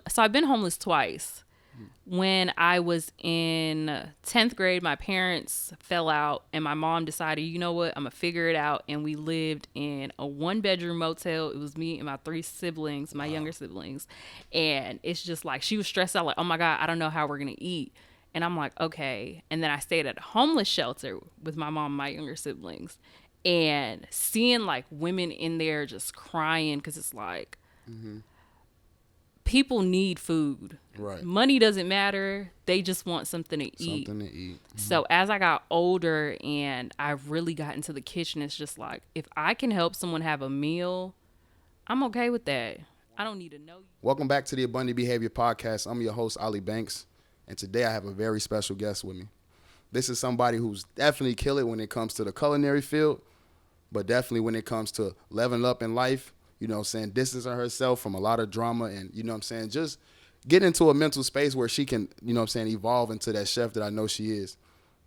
So I've been homeless twice. When I was in 10th grade, my parents fell out and my mom decided, you know what, I'm going to figure it out. And we lived in a 1-bedroom motel. It was me and my 3 siblings, my younger siblings. And it's just like, she was stressed out like, oh my God, I don't know how we're going to eat. And I'm like, okay. And then I stayed at a homeless shelter with my mom and my younger siblings. And seeing like women in there just crying because it's like, people need food. Right. Money doesn't matter. They just want something to eat. Something to eat. So as I got older and I really got into the kitchen, it's just like, if I can help someone have a meal, I'm okay with that. I don't need to know you. Welcome back to the Abundant Behavior Podcast. I'm your host, Ali Banks, and today I have a very special guest with me. This is somebody who's definitely killed it when it comes to the culinary field, but definitely when it comes to leveling up in life, you know what I'm saying, distancing herself from a lot of drama and, you know what I'm saying, just get into a mental space where she can, you know what I'm saying, evolve into that chef that I know she is.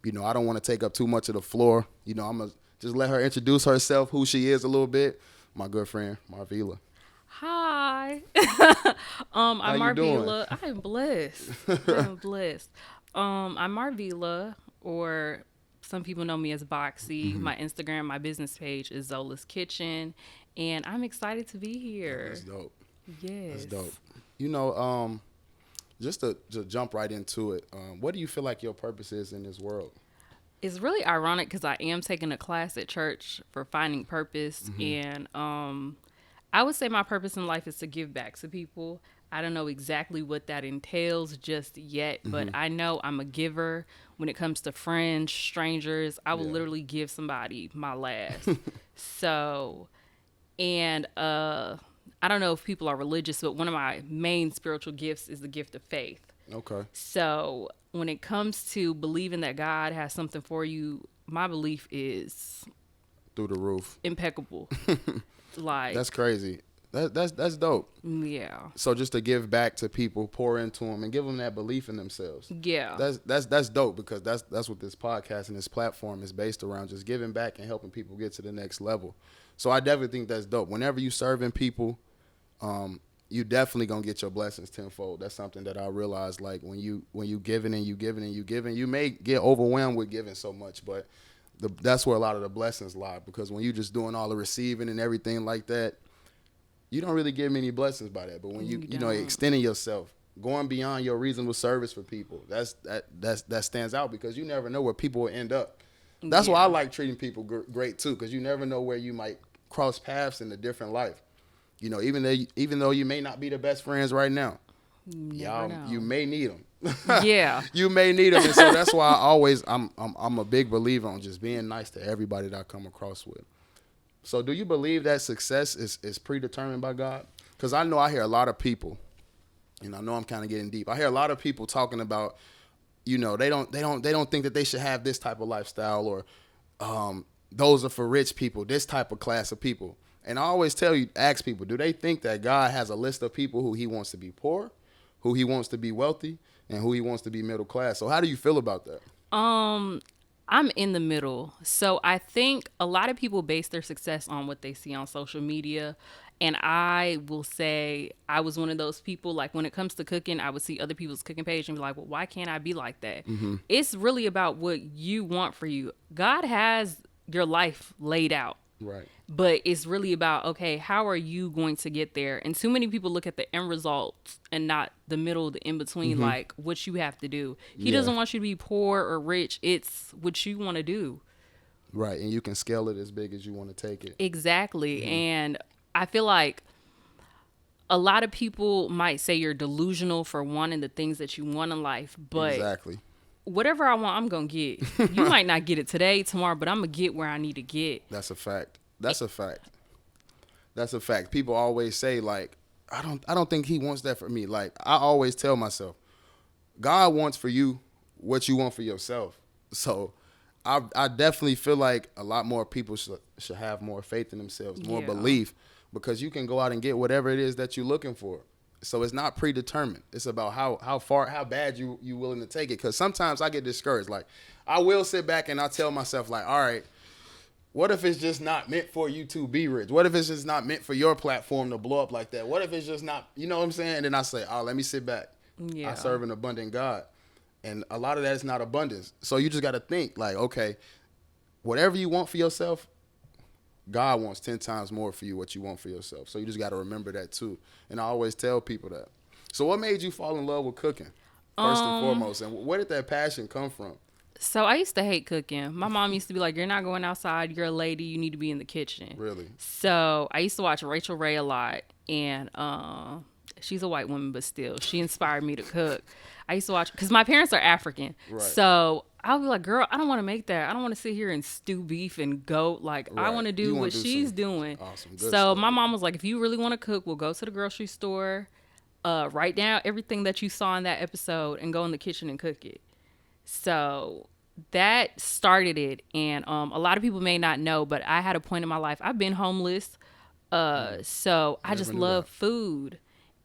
You know, I don't want to take up too much of the floor. You know, I'm going to just let her introduce herself, who she is a little bit. My good friend, Maravilha. Hi. I'm Maravilha. I am blessed. I'm Maravilha, or some people know me as Boxy. My Instagram, my business page is Zola's Kitchen, and I'm excited to be here. That's dope. Yes. That's dope. You know, just to jump right into it, what do you feel like your purpose is in this world? It's really ironic because I am taking a class at church for finding purpose, and I would say my purpose in life is to give back to people. I don't know exactly what that entails just yet, but I know I'm a giver when it comes to friends, strangers. I will literally give somebody my last. So, and I don't know if people are religious, but one of my main spiritual gifts is the gift of faith. Okay. So when it comes to believing that God has something for you, my belief is Through the roof. impeccable. Like, That's crazy. That's dope. Yeah. So just to give back to people, pour into them, and give them that belief in themselves. Yeah. That's dope, because that's what this podcast and this platform is based around, just giving back and helping people get to the next level. So I definitely think that's dope. Whenever you serving people, you definitely gonna get your blessings tenfold. That's something that I realized. Like when you giving and you giving and you giving, you may get overwhelmed with giving so much, but that's where a lot of the blessings lie. Because when you just doing all the receiving and everything like that, you don't really get many blessings by that. But when you know, extending yourself, going beyond your reasonable service for people, that stands out, because you never know where people will end up. That's why I like treating people great too, because you never know where you might cross paths in a different life. You know, even though you may not be the best friends right now, you may need them. Yeah. You may need them, and so that's why I'm a big believer on just being nice to everybody that I come across with. So do you believe that success is predetermined by God? Because I know I hear a lot of people, and I know I'm kind of getting deep. I hear a lot of people talking about, you know, they don't think that they should have this type of lifestyle, or those are for rich people, this type of class of people. And I always ask people, do they think that God has a list of people who he wants to be poor, who he wants to be wealthy, and who he wants to be middle class? So how do you feel about that? I'm in the middle. So I think a lot of people base their success on what they see on social media. And I will say I was one of those people, like when it comes to cooking, I would see other people's cooking page and be like, well, why can't I be like that? It's really about what you want for you. God has your life laid out. Right. But it's really about, okay, how are you going to get there? And too many people look at the end results and not the middle, the in-between, like what you have to do. He doesn't want you to be poor or rich. It's what you want to do. Right. And you can scale it as big as you want to take it. Exactly. And I feel like a lot of people might say you're delusional for wanting the things that you want in life. But exactly. Whatever I want, I'm going to get. You might not get it today, tomorrow, but I'm going to get where I need to get. That's a fact. That's a fact. People always say, like, I don't think he wants that for me. Like, I always tell myself, God wants for you what you want for yourself. So I definitely feel like a lot more people should have more faith in themselves, more belief, because you can go out and get whatever it is that you're looking for. So it's not predetermined. It's about how bad you willing to take it. Because sometimes I get discouraged. Like, I will sit back and I tell myself, like, all right, What if it's just not meant for you to be rich? What if it's just not meant for your platform to blow up like that? What if it's just not, you know what I'm saying? And then I say, oh, let me sit back. Yeah. I serve an abundant God. And a lot of that is not abundance. So you just got to think like, okay, whatever you want for yourself, God wants 10 times more for you what you want for yourself. So you just got to remember that too. And I always tell people that. So what made you fall in love with cooking, first and foremost? And where did that passion come from? So I used to hate cooking. My mom used to be like, you're not going outside. You're a lady. You need to be in the kitchen. Really? So I used to watch Rachel Ray a lot. And she's a white woman, but still, she inspired me to cook. I used to watch, because my parents are African. Right. So I'll be like, girl, I don't want to make that. I don't want to sit here and stew beef and goat. Like, right. I want to do what she's doing. Awesome. Good stuff. My mom was like, if you really want to cook, we'll go to the grocery store, write down everything that you saw in that episode, and go in the kitchen and cook it. So that started it. And a lot of people may not know, but I had a point in my life. I've been homeless. So I just love food.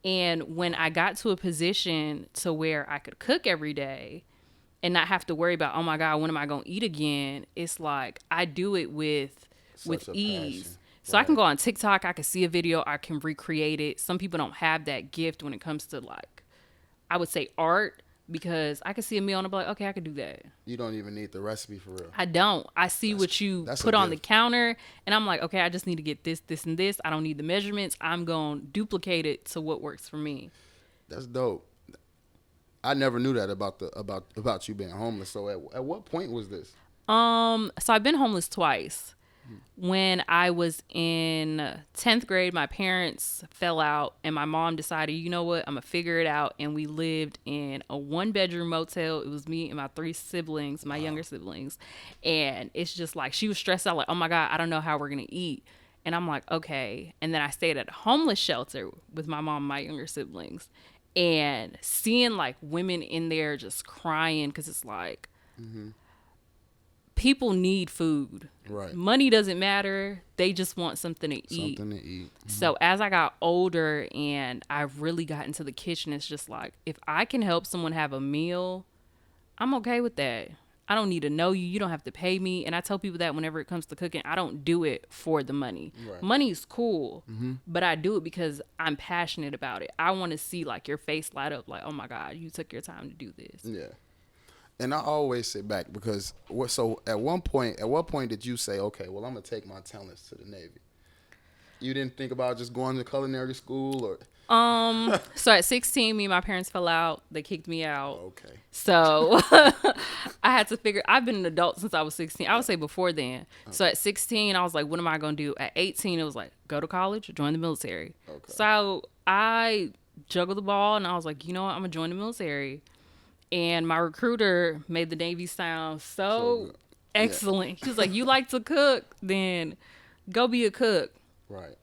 And when I got to a position to where I could cook every day and not have to worry about, oh my God, when am I going to eat again? It's like I do it with ease. Passion. So I can go on TikTok. I can see a video. I can recreate it. Some people don't have that gift when it comes to, like, I would say art, because I can see a meal and I'm like, okay, I could do that. You don't even need the recipe for real. I don't. I see what you put on the counter and I'm like, okay, I just need to get this, this, and this. I don't need the measurements. I'm going to duplicate it to what works for me. That's dope. I never knew that about you being homeless. So at what point was this? So I've been homeless twice. When I was in 10th grade, my parents fell out and my mom decided, you know what, I'm going to figure it out. And we lived in a 1-bedroom motel. It was me and my 3 siblings, my younger siblings. And it's just like, she was stressed out, like, oh my God, I don't know how we're going to eat. And I'm like, okay. And then I stayed at a homeless shelter with my mom and my younger siblings. And seeing like women in there just crying, because it's like, people need food. Right. Money doesn't matter. They just want something to eat. So as I got older and I really got into the kitchen, it's just like, if I can help someone have a meal, I'm okay with that. I don't need to know you. You don't have to pay me. And I tell people that whenever it comes to cooking, I don't do it for the money. Right. Money's cool, but I do it because I'm passionate about it. I want to see like your face light up like, oh my God, you took your time to do this. Yeah. And I always sit back because at what point did you say, okay, well, I'm going to take my talents to the Navy? You didn't think about just going to culinary school or? So at 16, me and my parents fell out. They kicked me out. Okay. So I had to figure, I've been an adult since I was 16. I would say before then. Okay. So at 16, I was like, what am I going to do? At 18, it was like, go to college or join the military. Okay. So I juggled the ball and I was like, you know what? I'm going to join the military. And my recruiter made the Navy sound so excellent. He was like, you like to cook, then go be a cook. Right.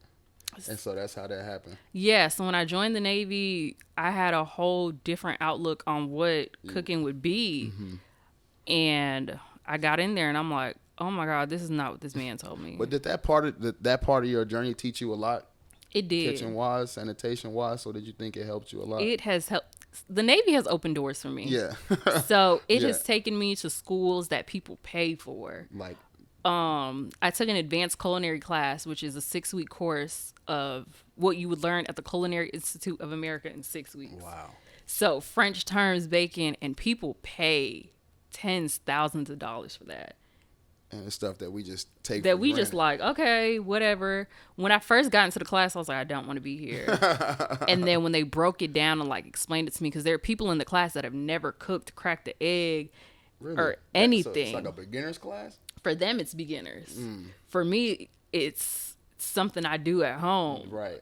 And so that's how that happened. Yeah. So when I joined the Navy, I had a whole different outlook on what cooking would be. And I got in there and I'm like, oh my God, this is not what this man told me. But did that part of your journey teach you a lot? It did. Kitchen-wise, sanitation-wise, so did you think it helped you a lot? It has helped. The Navy has opened doors for me. Yeah. So it has taken me to schools that people pay for. Like? I took an advanced culinary class, which is a 6-week course of what you would learn at the Culinary Institute of America in 6 weeks. Wow. So French terms, bacon, and people pay tens, thousands of dollars for that. And it's stuff that we just take that we granted. Just like, okay, whatever. When I first got into the class, I was like, I don't want to be here. And then when they broke it down and like explained it to me, because there are people in the class that have never cooked, cracked an egg, or anything. So it's like a beginner's class? For them, it's beginners. For me, it's something I do at home. Right.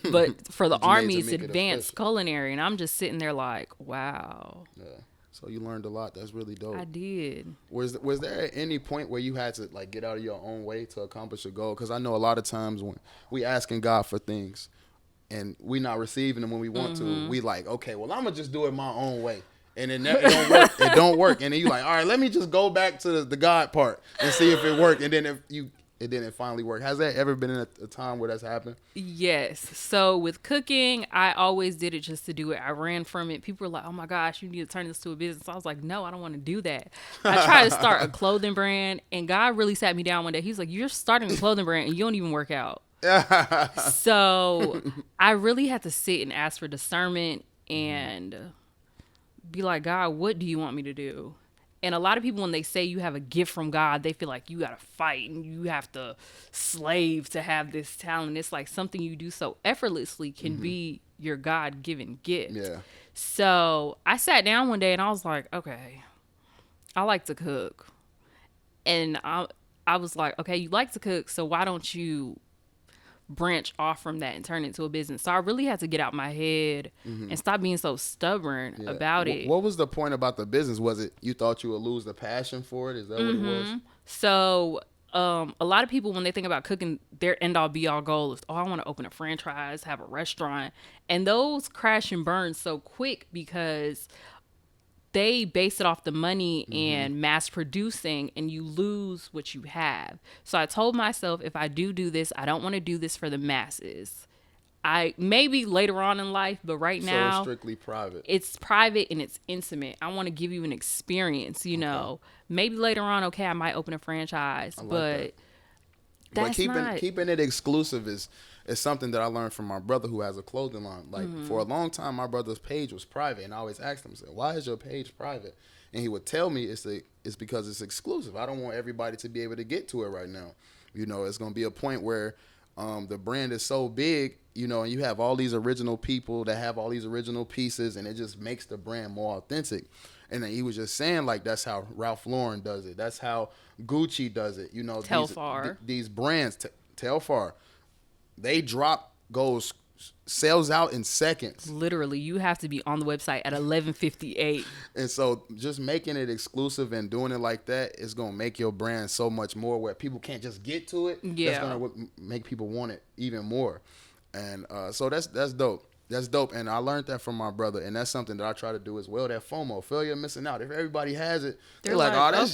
But for the Army, it's advanced culinary. And I'm just sitting there like, wow. Yeah. So you learned a lot. That's really dope. I did. Was there any point where you had to like get out of your own way to accomplish a goal? Because I know a lot of times when we asking God for things and we not receiving them when we want to, we like, okay, well, I'm going to just do it my own way. And it don't work. It don't work. And then you like, all right, let me just go back to the God part and see if it worked. And then if you it didn't finally work? Has that ever been a time where that's happened? Yes. So with cooking, I always did it just to do it. I ran from it. People were like, "Oh my gosh, you need to turn this to a business." I was like, "No, I don't want to do that." I tried to start a clothing brand, and God really sat me down one day. He's like, "You're starting a clothing brand, and you don't even work out." So I really had to sit and ask for discernment and be like, "God, what do you want me to do?" And a lot of people, when they say you have a gift from God, they feel like you got to fight and you have to slave to have this talent. It's like something you do so effortlessly can be your God-given gift. Yeah. So I sat down one day and I was like, okay, I like to cook. And I was like, okay, you like to cook, so why don't you branch off from that and turn it into a business? So I really had to get out my head and stop being so stubborn about it. What was the point about the business? Was it you thought you would lose the passion for it? Is that what it was? So a lot of people, when they think about cooking, their end all be all goal is, oh, I want to open a franchise, have a restaurant. And those crash and burn so quick because they base it off the money and mass producing, and you lose what you have. So I told myself, if I do this, I don't want to do this for the masses. I maybe later on in life, but right now So it's strictly private. it's private and it's intimate. I want to give you an experience, you know. Maybe later on, okay, I might open a franchise, but that's not... keeping it exclusive is something that I learned from my brother who has a clothing line. Like for a long time, my brother's page was private, and I always asked him, "Why is your page private?" And he would tell me it's because it's exclusive. I don't want everybody to be able to get to it right now. You know, it's going to be a point where the brand is so big, you know, and you have all these original people that have all these original pieces, and it just makes the brand more authentic. And then he was just saying, like, that's how Ralph Lauren does it. That's how Gucci does it. You know, these brands, Telfar, they drop, sells out in seconds. Literally, you have to be on the website at 11:58. And so just making it exclusive and doing it like that is going to make your brand so much more where people can't just get to it. Yeah. That's going to make people want it even more. And so that's dope. That's dope. And I learned that from my brother. And that's something that I try to do as well. That FOMO, fear of missing out. If everybody has it, they're like, oh, that's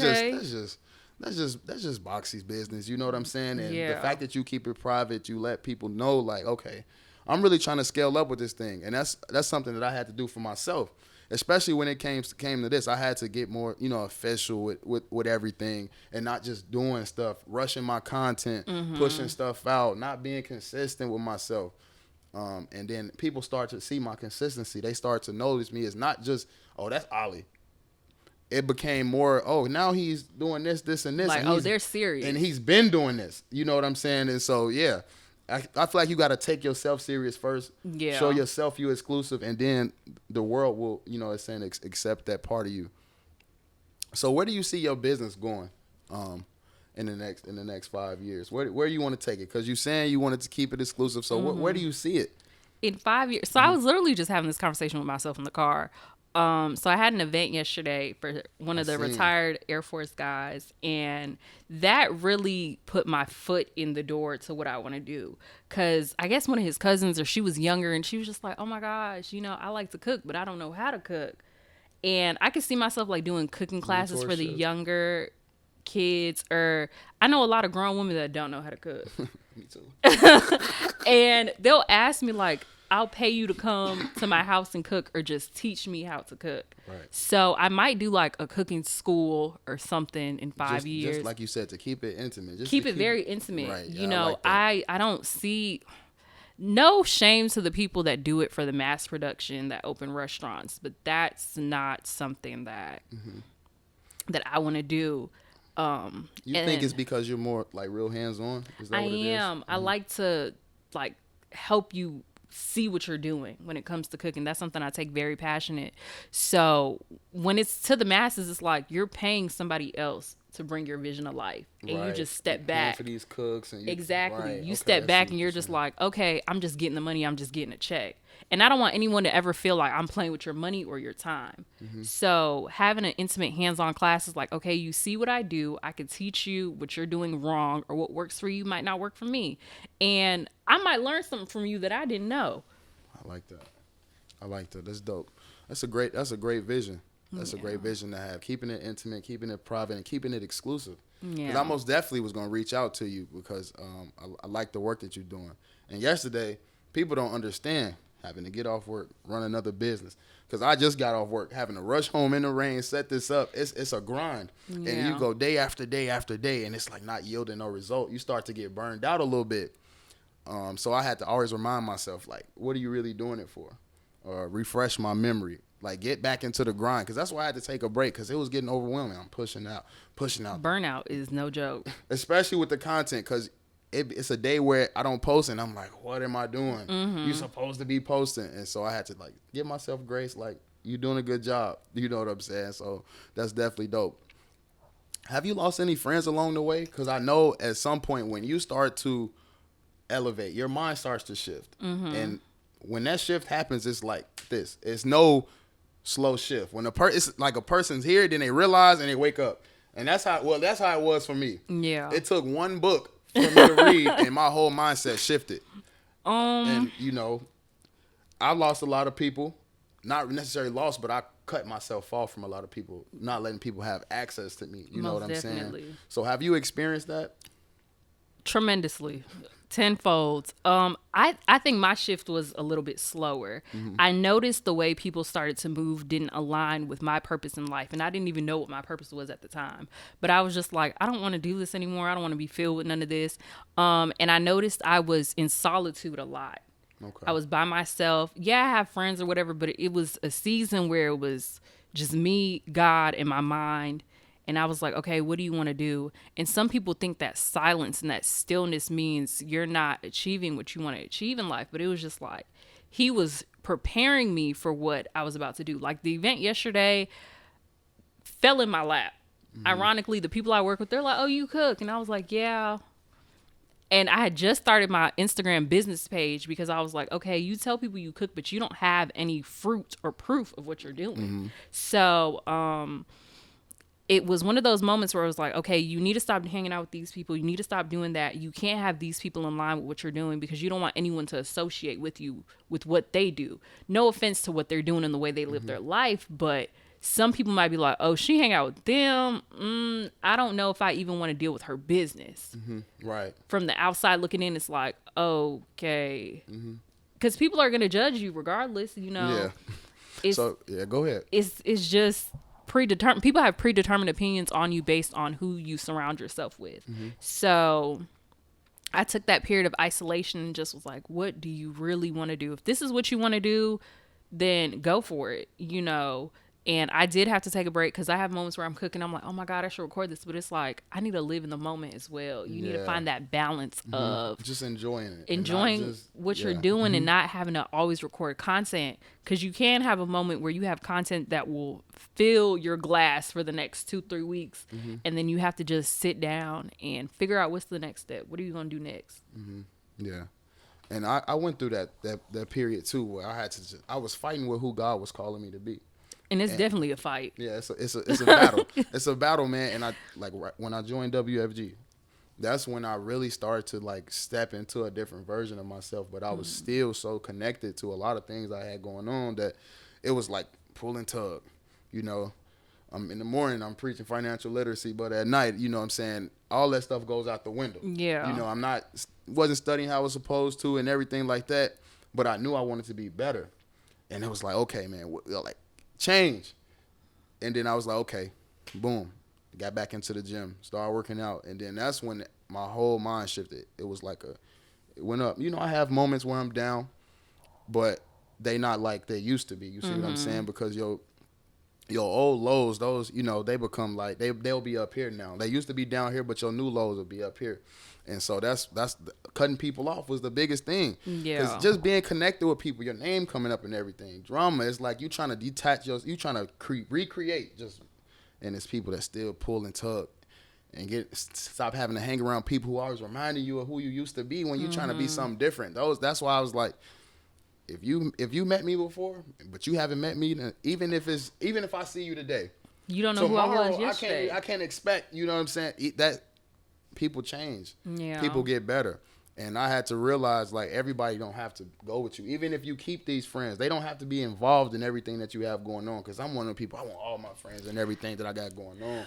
just Boxy's business. You know what I'm saying? And the fact that you keep it private, you let people know, like, okay, I'm really trying to scale up with this thing. And that's something that I had to do for myself. Especially when it came to this, I had to get more, you know, official with everything and not just doing stuff, rushing my content, pushing stuff out, not being consistent with myself. And then people start to see my consistency. They start to notice me. It's not just, oh, that's Ollie. It became more, oh, now he's doing this, and this. Like, and they're serious. And he's been doing this. You know what I'm saying? And so, yeah. I feel like you got to take yourself serious first. Yeah. Show yourself you exclusive, and then the world will, you know, it's saying accept that part of you. So where do you see your business going in the next 5 years? Where do you want to take it? Because you're saying you wanted to keep it exclusive. So where do you see it? In 5 years. So I was literally just having this conversation with myself in the car. So I had an event yesterday for one of the retired Air Force guys, and that really put my foot in the door to what I want to do. Cause I guess one of his cousins, or she was younger, and she was just like, oh my gosh, you know, I like to cook, but I don't know how to cook. And I could see myself like doing cooking classes for the younger kids, or I know a lot of grown women that don't know how to cook. Me too. And they'll ask me like, I'll pay you to come to my house and cook, or just teach me how to cook. Right. So I might do like a cooking school or something in 5 years. Just like you said, to keep it intimate. Just keep it very intimate. Right. You know, I don't see no shame to the people that do it for the mass production, that open restaurants, but that's not something that that I want to do. You think it's because you're more like real hands-on? Is that what it is? I am. I like to like help you see what you're doing when it comes to cooking. That's something I take very passionate. So when it's to the masses, it's like you're paying somebody else to bring your vision to life, and you just step back for these cooks. And you step back and you're just like, okay, I'm just getting the money. I'm just getting a check. And I don't want anyone to ever feel like I'm playing with your money or your time. So having an intimate hands-on class is like, okay, you see what I do. I can teach you what you're doing wrong, or what works for you might not work for me. And I might learn something from you that I didn't know. I like that. That's dope. That's a great vision. That's a great vision to have. Keeping it intimate, keeping it private, and keeping it exclusive. Yeah. Because I most definitely was going to reach out to you because I like the work that you're doing. And yesterday, people don't understand having to get off work, run another business. Because I just got off work, having to rush home in the rain, set this up. It's a grind. Yeah. And you go day after day after day, and it's like not yielding no result. You start to get burned out a little bit. So I had to always remind myself, like, what are you really doing it for? Or refresh my memory. Like, get back into the grind. Because that's why I had to take a break, because it was getting overwhelming. I'm pushing out. Burnout is no joke. Especially with the content, because it's a day where I don't post, and I'm like, what am I doing? You're supposed to be posting. And so I had to, like, give myself grace, like, you're doing a good job. You know what I'm saying? So that's definitely dope. Have you lost any friends along the way? Because I know at some point when you start to elevate, your mind starts to shift. And when that shift happens, it's like this. It's no slow shift. When it's like a person's here, then they realize and they wake up. And that's how it was for me. Yeah. It took one book for me to read and my whole mindset shifted. And I lost a lot of people. Not necessarily lost, but I cut myself off from a lot of people, not letting people have access to me. You know what I'm saying? So have you experienced that? Tremendously. Tenfold. I think my shift was a little bit slower. I noticed the way people started to move didn't align with my purpose in life. And I didn't even know what my purpose was at the time. But I was just like, I don't want to do this anymore. I don't want to be filled with none of this. And I noticed I was in solitude a lot. Okay. I was by myself. Yeah, I have friends or whatever, but it was a season where it was just me, God, and my mind. And I was like, okay, what do you want to do? And some people think that silence and that stillness means you're not achieving what you want to achieve in life. But it was just like, he was preparing me for what I was about to do. Like the event yesterday fell in my lap. Ironically, the people I work with, they're like, oh, you cook. And I was like, yeah. And I had just started my Instagram business page because I was like, okay, you tell people you cook, but you don't have any fruit or proof of what you're doing. So, it was one of those moments where I was like, okay, you need to stop hanging out with these people. You need to stop doing that. You can't have these people in line with what you're doing because you don't want anyone to associate with you with what they do. No offense to what they're doing and the way they live their life, but some people might be like, oh, she hang out with them. I don't know if I even want to deal with her business. Right. From the outside looking in, it's like, okay. Because people are going to judge you regardless, you know. Yeah. So, yeah, go ahead. It's just predetermined. People have predetermined opinions on you based on who you surround yourself with. So I took that period of isolation and just was like, what do you really want to do? If this is what you want to do, then go for it, you know. And I did have to take a break because I have moments where I'm cooking. I'm like, oh my God, I should record this. But it's like, I need to live in the moment as well. You need to find that balance of just enjoying it. Enjoying what you're doing and not having to always record content. Because you can have a moment where you have content that will fill your glass for the next 2-3 weeks. And then you have to just sit down and figure out what's the next step. What are you going to do next? Yeah. And I went through that period too where I was fighting with who God was calling me to be. And it's definitely a fight. Yeah, it's a battle. It's a battle, man. And I when I joined WFG, that's when I really started to like step into a different version of myself. But I was still so connected to a lot of things I had going on that it was like pulling tug. You know, in the morning I'm preaching financial literacy, but at night, you know what I'm saying, all that stuff goes out the window. Yeah. You know, wasn't studying how I was supposed to and everything like that. But I knew I wanted to be better. And it was like, okay, man, like, change. And then I was like, okay, boom, got back into the gym, started working out. And then that's when my whole mind shifted. It was like it went up. You know, I have moments where I'm down, but they not like they used to be. You see what I'm saying? Because your old lows, those, you know, they become like, they'll be up here now. They used to be down here, but your new lows will be up here. And so that's cutting people off was the biggest thing. Yeah. Because just being connected with people, your name coming up and everything. Drama is like you trying to detach you trying to recreate and it's people that still pull and tug and stop having to hang around people who always reminding you of who you used to be when you're trying to be something different. That's why I was like, if you met me before, but you haven't met me, even if I see you today, you don't know tomorrow, who I was yesterday. I can't expect, you know what I'm saying, that people change. Yeah. People get better. And I had to realize, like, everybody don't have to go with you. Even if you keep these friends, they don't have to be involved in everything that you have going on. Because I'm one of the people, I want all my friends and everything that I got going on.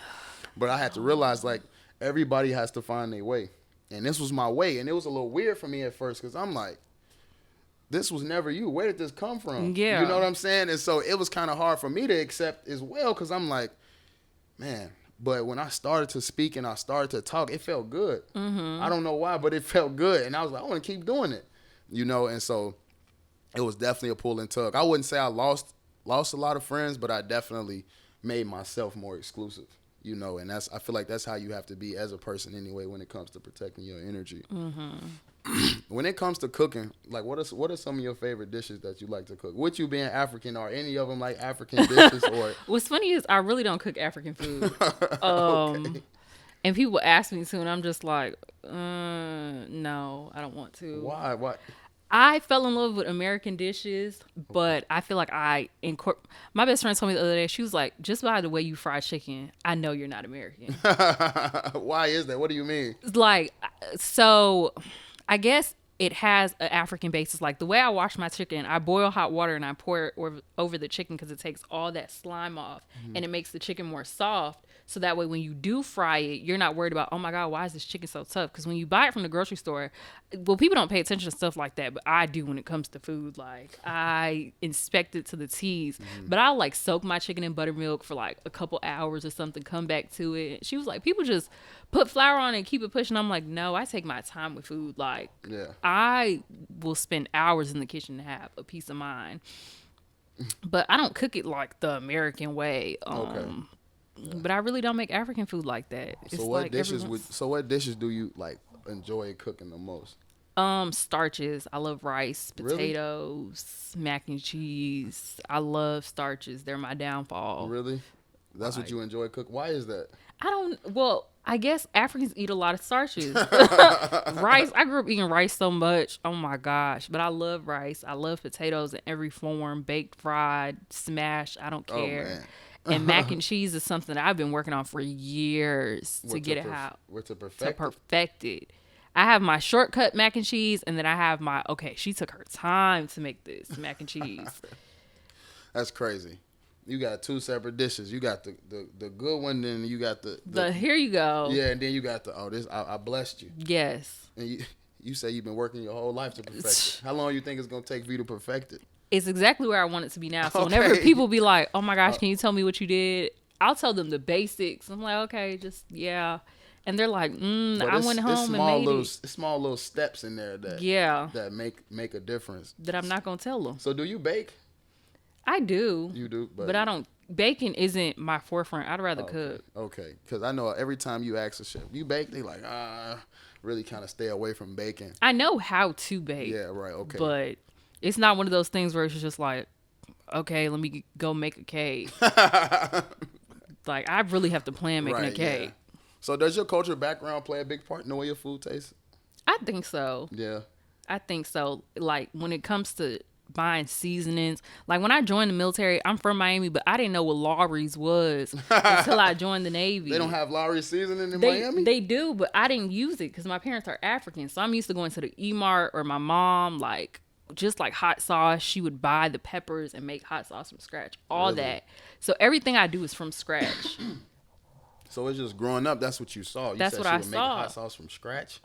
But I had to realize, like, everybody has to find their way. And this was my way. And it was a little weird for me at first because I'm like, this was never you. Where did this come from? Yeah. You know what I'm saying? And so it was kind of hard for me to accept as well because I'm like, man. But when I started to speak and I started to talk, it felt good. Mm-hmm. I don't know why, but it felt good. And I was like, I want to keep doing it. You know, and so it was definitely a pull and tug. I wouldn't say I lost a lot of friends, but I definitely made myself more exclusive. You know, and I feel like that's how you have to be as a person anyway when it comes to protecting your energy. Mm-hmm. When it comes to cooking, like what are some of your favorite dishes that you like to cook? With you being African, are any of them like African dishes? Or what's funny is I really don't cook African food. Okay. And people ask me to, and I'm just like, no, I don't want to. Why? I fell in love with American dishes, but I feel like my best friend told me the other day, she was like, just by the way you fry chicken, I know you're not American. Why is that? What do you mean? Like, so I guess it has an African basis. Like the way I wash my chicken, I boil hot water and I pour it over the chicken because it takes all that slime off and it makes the chicken more soft. So that way when you do fry it, you're not worried about, oh my God, why is this chicken so tough? Because when you buy it from the grocery store, well, people don't pay attention to stuff like that, but I do when it comes to food. Like I inspect it to the T's, but I'll like soak my chicken in buttermilk for like a couple hours or something, come back to it. She was like, people just put flour on it and keep it pushing. I'm like, no, I take my time with food. Like I will spend hours in the kitchen to have a peace of mind, but I don't cook it like the American way. But I really don't make African food like that. It's so what dishes do you like enjoy cooking the most? Starches. I love rice, potatoes, mac and cheese. I love starches. They're my downfall. Really? That's what you enjoy cooking? Why is that? I guess Africans eat a lot of starches. Rice. I grew up eating rice so much. Oh my gosh. But I love rice. I love potatoes in every form, baked, fried, smashed. I don't care. Oh, man. And mac and cheese is something that I've been working on for years to get it out. To perfect it. I have my shortcut mac and cheese, and then I have she took her time to make this mac and cheese. That's crazy. You got two separate dishes. You got the good one, then you got the here you go. Yeah, and then you got I blessed you. Yes. And you say you've been working your whole life to perfect it. How long do you think it's going to take for you to perfect it? It's exactly where I want it to be now. So whenever people be like, oh my gosh, can you tell me what you did? I'll tell them the basics. I'm like, okay, just, yeah. And they're like, I went home and made it. Small little steps in there that make a difference. That I'm not going to tell them. So do you bake? I do. You do? But I don't. Baking isn't my forefront. I'd rather cook. Okay. Because I know every time you ask a chef, you bake? They like, really kind of stay away from baking. I know how to bake. Yeah, right. Okay. But it's not one of those things where it's just like, okay, let me go make a cake. Like, I really have to plan making a cake. Yeah. So does your cultural background play a big part in the way your food tastes? I think so. Yeah. I think so. Like, when it comes to buying seasonings, like when I joined the military, I'm from Miami, but I didn't know what Lawry's was until I joined the Navy. They don't have Lawry's seasoning in Miami? They do, but I didn't use it because my parents are African. So I'm used to going to the E-Mart, or my mom, like, just like hot sauce, she would buy the peppers and make hot sauce from scratch. All that. So everything I do is from scratch. So it's just growing up, that's what you saw. That's what I saw. Make hot sauce from scratch.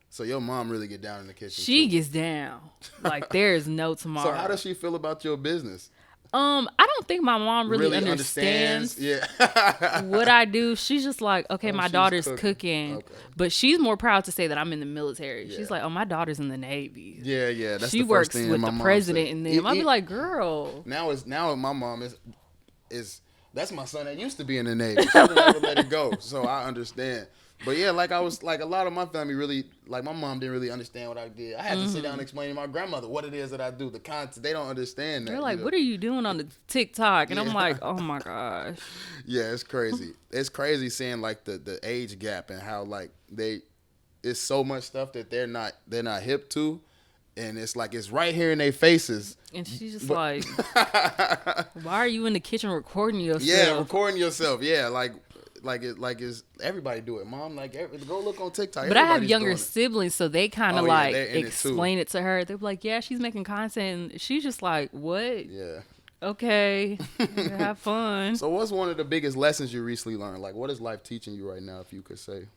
So your mom really get down in the kitchen. She gets down. Like, there is no tomorrow. So how does she feel about your business? I don't think my mom really understands what I do. She's just like, okay, my daughter's cooking. Okay. But she's more proud to say that I'm in the military. Yeah. She's like, oh, my daughter's in the Navy. Yeah. That's she the works first thing with my the mom president said. and them. I'll be like, girl. Now my mom is that's my son that used to be in the Navy. She never let it go. So I understand. But yeah, like a lot of my family really, like my mom didn't really understand what I did. I had to sit down and explain to my grandmother what it is that I do, the content. They don't understand that. They're like, what are you doing on the TikTok? And I'm like, oh my gosh. Yeah, it's crazy. It's crazy seeing like the age gap and how like it's so much stuff that they're not hip to. And it's like, it's right here in their faces. And she's just why are you in the kitchen recording yourself? Yeah, recording yourself. Yeah, like, it's everybody do it, mom. Like go look on TikTok. But I have Everybody's younger doing it. siblings, so they kind of they're in explain it to her. They're like, yeah, she's making content. And she's just like, what? Yeah. Okay, have fun. So what's one of the biggest lessons you recently learned? Like, what is life teaching you right now, if you could say?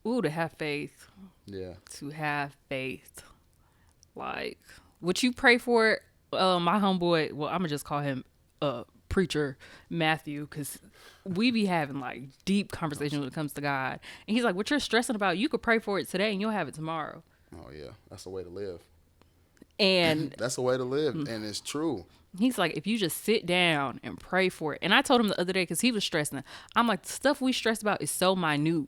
Ooh, to have faith. Yeah. To have faith. Like, would you pray for it? My homeboy, well, I'm going to just call him preacher Matthew, because we be having like deep conversations when it comes to God. And he's like, what you're stressing about, you could pray for it today and you'll have it tomorrow. Oh, yeah. That's the way to live. And that's the way to live. And it's true. He's like, if you just sit down and pray for it. And I told him the other day, because he was stressing. I'm like, the stuff we stress about is so minute.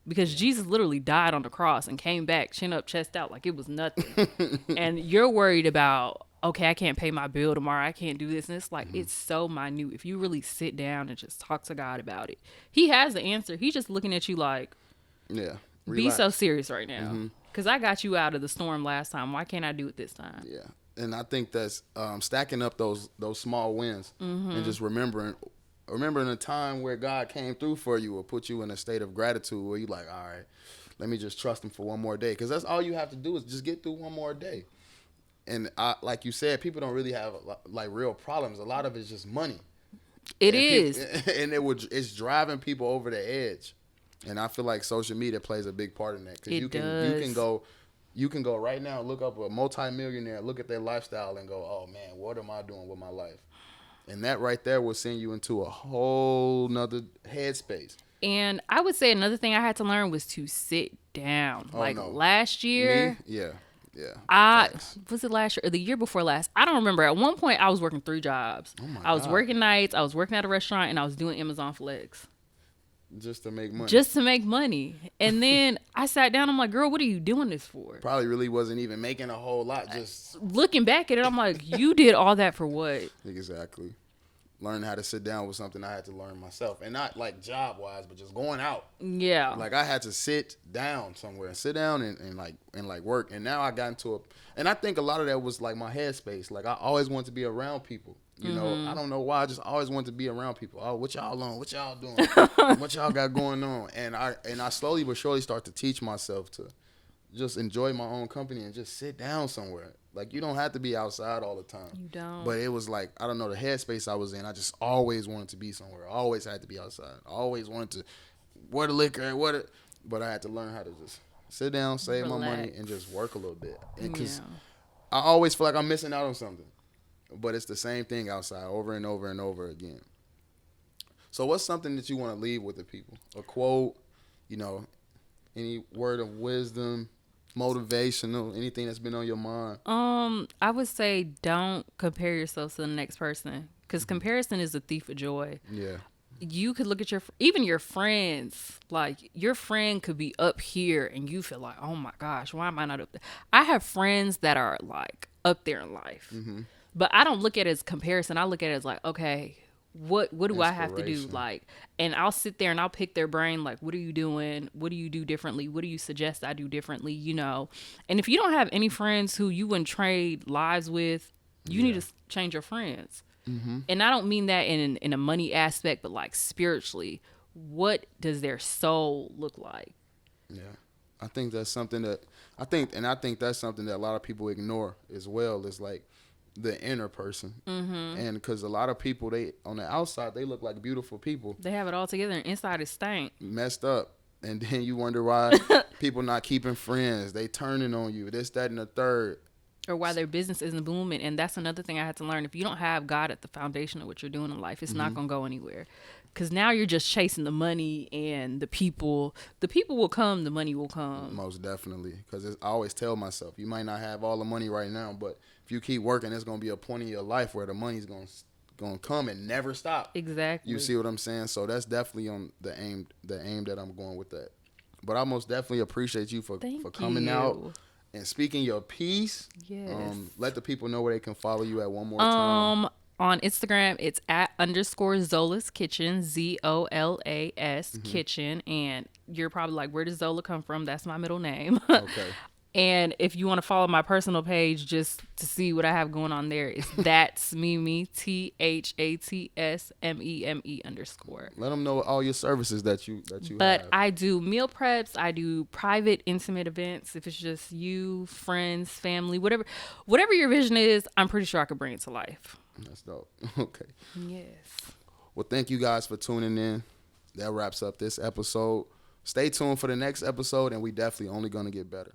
Because Jesus literally died on the cross and came back, chin up, chest out, like it was nothing. And you're worried about, okay, I can't pay my bill tomorrow. I can't do this. And it's like, it's so minute. If you really sit down and just talk to God about it, he has the answer. He's just looking at you like, yeah, be so serious right now. Because I got you out of the storm last time. Why can't I do it this time? Yeah. And I think that's stacking up those small wins and just remembering a time where God came through for you or put you in a state of gratitude where you like, all right, let me just trust him for one more day. Because that's all you have to do is just get through one more day. And like you said, people don't really have like real problems. A lot of it's just money. It is. It's driving people over the edge. And I feel like social media plays a big part in that. Because you can go right now, look up a multimillionaire, look at their lifestyle and go, oh man, what am I doing with my life? And that right there will send you into a whole nother headspace. And I would say another thing I had to learn was to sit down. Last year. Me? Yeah. Was it last year or the year before last? I don't remember. At one point I was working 3 jobs. Oh my I was God. working nights, I was working at a restaurant, and I was doing Amazon Flex. Just to make money. And then I sat down, I'm like, girl, what are you doing this for? Probably really wasn't even making a whole lot. Just looking back at it, I'm like, you did all that for what? Exactly. Learning how to sit down was something I had to learn myself. And not like job wise, but just going out. Yeah. Like I had to sit down somewhere and sit down and work. And now I got into and I think a lot of that was like my headspace. Like I always wanted to be around people. You know, I don't know why. I just always wanted to be around people. Oh, what y'all on? What y'all doing? What y'all got going on? And I slowly but surely start to teach myself to just enjoy my own company and just sit down somewhere. Like you don't have to be outside all the time. You don't. But it was like, I don't know, the headspace I was in, I just always wanted to be somewhere. I always had to be outside. I always wanted to wear the liquor, but I had to learn how to just sit down, save my money, and just work a little bit. Because I always feel like I'm missing out on something. But it's the same thing outside over and over and over again. So what's something that you want to leave with the people? A quote, any word of wisdom, motivational, anything that's been on your mind? I would say don't compare yourself to the next person, because comparison is a thief of joy. Yeah. You could look at even your friends. Like your friend could be up here and you feel like, oh my gosh, why am I not up there? I have friends that are like up there in life. But I don't look at it as comparison. I look at it as like, okay, what do I have to do? Like, and I'll sit there and I'll pick their brain. Like, what are you doing? What do you do differently? What do you suggest I do differently? And if you don't have any friends who you wouldn't trade lives with, you need to change your friends. And I don't mean that in a money aspect, but like spiritually, what does their soul look like? Yeah. I think that's something that I think that's something that a lot of people ignore as well, is like the inner person. And because a lot of people, they on the outside, they look like beautiful people. They have it all together and inside is stank. Messed up. And then you wonder why people not keeping friends. They turning on you. This, that, and the third. Or why their business isn't booming. And that's another thing I had to learn. If you don't have God at the foundation of what you're doing in life, it's not going to go anywhere. Because now you're just chasing the money and the people. The people will come. The money will come. Most definitely. Because I always tell myself, you might not have all the money right now, but if you keep working, there's going to be a point in your life where the money's going to come and never stop. Exactly. You see what I'm saying? So that's definitely on the aim that I'm going with that. But I most definitely appreciate you for coming out and speaking your piece. Yes. Let the people know where they can follow you at one more time. On Instagram, it's @_Zola's Kitchen, ZOLAS Kitchen. And you're probably like, where does Zola come from? That's my middle name. Okay. And if you want to follow my personal page just to see what I have going on there, it's that's Mimi, THATSMEME_. Let them know all your services that you But have. I do meal preps. I do private, intimate events. If it's just you, friends, family, whatever your vision is, I'm pretty sure I could bring it to life. That's dope. Okay. Yes. Well, thank you guys for tuning in. That wraps up this episode. Stay tuned for the next episode, and we definitely only going to get better.